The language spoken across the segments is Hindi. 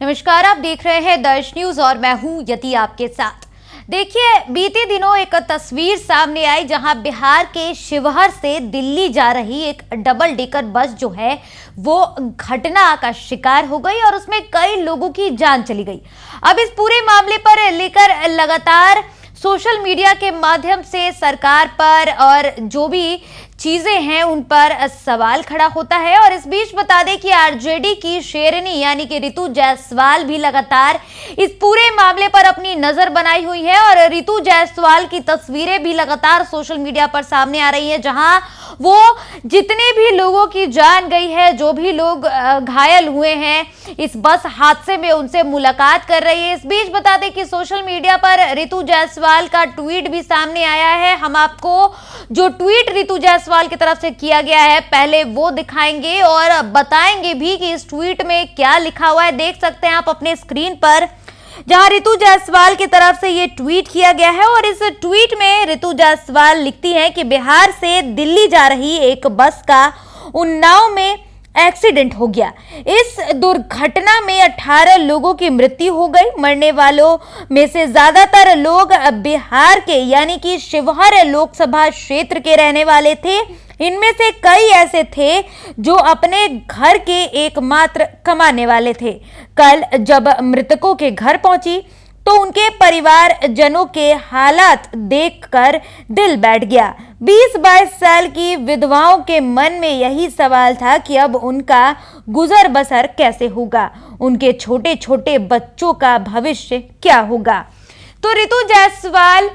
नमस्कार, आप देख रहे हैं दर्श न्यूज और मैं हूं यति आपके साथ। देखिए, बीते दिनों एक तस्वीर सामने आई जहां बिहार के शिवहर से दिल्ली जा रही एक डबल डेकर बस जो है वो घटना का शिकार हो गई और उसमें कई लोगों की जान चली गई। अब इस पूरे मामले पर लेकर लगातार सोशल मीडिया के माध्यम से सरकार पर और जो भी चीजें हैं उन पर सवाल खड़ा होता है। और इस बीच बता दें कि आरजेडी की शेरनी यानी कि रितु जायसवाल भी लगातार इस पूरे मामले पर अपनी नजर बनाई हुई है और रितु जायसवाल की तस्वीरें भी लगातार सोशल मीडिया पर सामने आ रही है, जहां वो जितने भी लोगों की जान गई है, जो भी लोग घायल हुए हैं इस बस हादसे में, उनसे मुलाकात कर रही है। इस बीच बता दें कि सोशल मीडिया पर रितु जायसवाल का ट्वीट भी सामने आया है। हम आपको जो ट्वीट रितु जायसवाल की तरफ से किया गया है पहले वो दिखाएंगे और बताएंगे भी कि इस ट्वीट में क्या लिखा हुआ है। देख सकते हैं आप अपने स्क्रीन पर, जहां रितु जायसवाल की तरफ से ये ट्वीट किया गया है और इस ट्वीट में रितु जायसवाल लिखती हैं कि बिहार से दिल्ली जा रही एक बस का उन्नाव में एक्सीडेंट हो गया। इस दुर्घटना में 18 लोगों की मृत्यु हो गई। मरने वालों में से ज्यादातर लोग बिहार के यानी कि शिवहर लोकसभा क्षेत्र के रहने वाले थे। इनमें से कई ऐसे थे जो अपने घर के एकमात्र कमाने वाले थे। कल जब मृतकों के घर पहुंची तो उनके परिवारजनों के हालात देखकर दिल बैठ गया। 20-22 साल की विधवाओं के मन में यही सवाल था कि अब उनका गुजर बसर कैसे होगा, उनके छोटे छोटे बच्चों का भविष्य क्या होगा। तो रितु जायसवाल,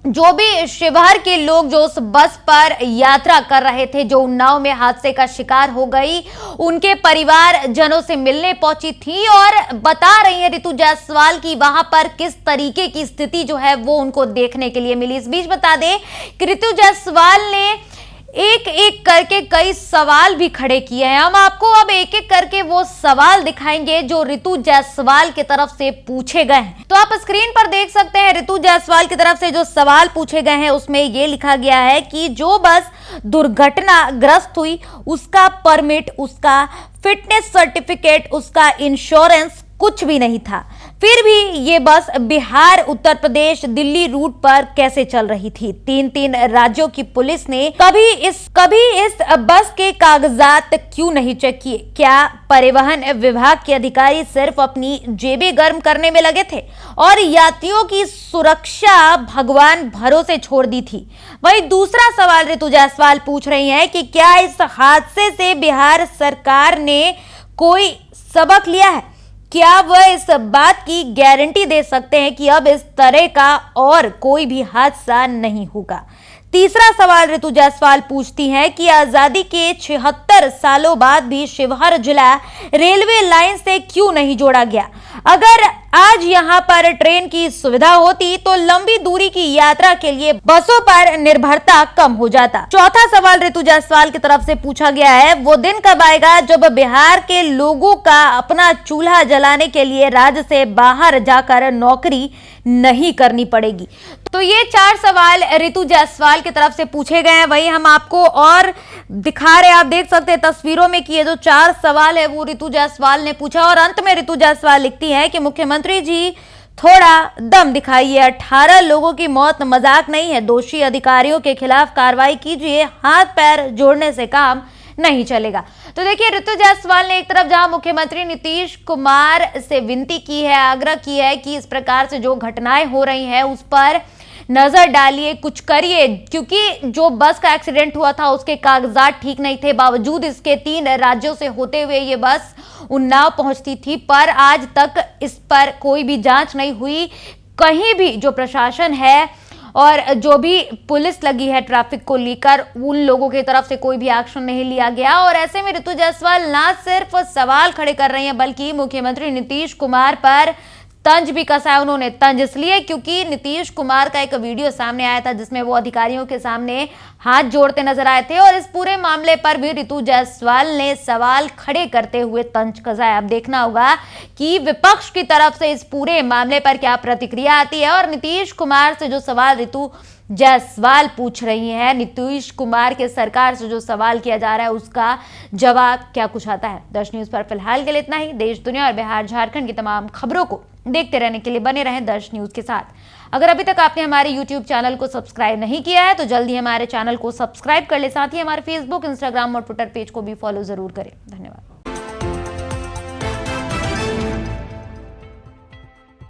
जो भी शिवहर के लोग जो उस बस पर यात्रा कर रहे थे, जो उन्नाव में हादसे का शिकार हो गई, उनके परिवारजनों से मिलने पहुंची थी और बता रही है रितु जायसवाल की वहां पर किस तरीके की स्थिति जो है वो उनको देखने के लिए मिली। इस बीच बता दें कि रितु जायसवाल ने एक एक करके कई सवाल भी खड़े किए हैं। हम आपको अब एक एक करके वो सवाल दिखाएंगे जो रितु जायसवाल की तरफ से पूछे गए हैं। तो आप स्क्रीन पर देख सकते हैं रितु जायसवाल की तरफ से जो सवाल पूछे गए हैं उसमें ये लिखा गया है कि जो बस दुर्घटनाग्रस्त हुई उसका परमिट, उसका फिटनेस सर्टिफिकेट, उसका इंश्योरेंस कुछ भी नहीं था, फिर भी ये बस बिहार, उत्तर प्रदेश, दिल्ली रूट पर कैसे चल रही थी। 3 राज्यों की पुलिस ने कभी इस बस के कागजात क्यों नहीं चेक किए? क्या परिवहन विभाग के अधिकारी सिर्फ अपनी जेबें गर्म करने में लगे थे और यात्रियों की सुरक्षा भगवान भरोसे छोड़ दी थी? वही दूसरा सवाल रितु जायसवाल पूछ रही हैं कि क्या इस हादसे से बिहार सरकार ने कोई सबक लिया है? क्या वह इस बात की गारंटी दे सकते हैं कि अब इस तरह का और कोई भी हादसा नहीं होगा? तीसरा सवाल रितु जायसवाल पूछती हैं कि आजादी के 76 सालों बाद भी शिवहर जिला रेलवे लाइन से क्यों नहीं जोड़ा गया? अगर आज यहां पर ट्रेन की सुविधा होती तो लंबी दूरी की यात्रा के लिए बसों पर निर्भरता कम हो जाता। चौथा सवाल रितु जायसवाल की तरफ से पूछा गया है, वो दिन कब आएगा जब बिहार के लोगों का अपना चूल्हा जलाने के लिए राज्य से बाहर जाकर नौकरी नहीं करनी पड़ेगी? तो ये 4 सवाल रितु जायसवाल की तरफ से पूछे गए हैं। वही हम आपको और दिखा रहे हैं, आप देख सकते हैं तस्वीरों में कि ये जो 4 सवाल है वो रितु जायसवाल ने पूछा और अंत में रितु जायसवाल लिखती है कि मुख्यमंत्री जी थोड़ा दम दिखाइए, 18 लोगों की मौत मजाक नहीं है, दोषी अधिकारियों के खिलाफ कार्रवाई कीजिए, हाथ पैर जोड़ने से काम नहीं चलेगा। तो देखिए, रितु जायसवाल ने एक तरफ जहां मुख्यमंत्री नीतीश कुमार से विनती की है, आग्रह की है कि इस प्रकार से जो घटनाएं हो रही हैं उस पर नजर डालिए, कुछ करिए, क्योंकि जो बस का एक्सीडेंट हुआ था उसके कागजात ठीक नहीं थे, बावजूद इसके 3 राज्यों से होते हुए ये बस उन्नाव पहुंचती थी, पर आज तक इस पर कोई भी जांच नहीं हुई। कहीं भी जो प्रशासन है और जो भी पुलिस लगी है ट्रैफिक को लेकर, उन लोगों की तरफ से कोई भी एक्शन नहीं लिया गया। और ऐसे में रितु जायसवाल ना सिर्फ सवाल खड़े कर रही हैं बल्कि मुख्यमंत्री नीतीश कुमार पर तंज भी कसा है। उन्होंने तंज इसलिए क्योंकि नीतीश कुमार का एक वीडियो सामने आया था जिसमें वो अधिकारियों के सामने हाथ जोड़ते नजर आए थे और इस पूरे मामले पर भी रितु जायसवाल ने सवाल खड़े करते हुए तंज कसा है। अब देखना होगा कि विपक्ष की तरफ से इस पूरे मामले पर क्या प्रतिक्रिया आती है और नीतीश कुमार से जो सवाल रितु जायसवाल पूछ रही हैं। नीतीश कुमार के सरकार से जो सवाल किया जा रहा है उसका जवाब क्या कुछ आता है। दर्श न्यूज पर फिलहाल के लिए इतना ही। देश दुनिया और बिहार झारखंड की तमाम खबरों को देखते रहने के लिए बने रहें दर्श न्यूज के साथ। अगर अभी तक आपने हमारे YouTube चैनल को सब्सक्राइब नहीं किया है तो जल्दी हमारे चैनल को सब्सक्राइब कर ले, साथ ही हमारे फेसबुक, इंस्टाग्राम और ट्विटर पेज को भी फॉलो जरूर करें। धन्यवाद।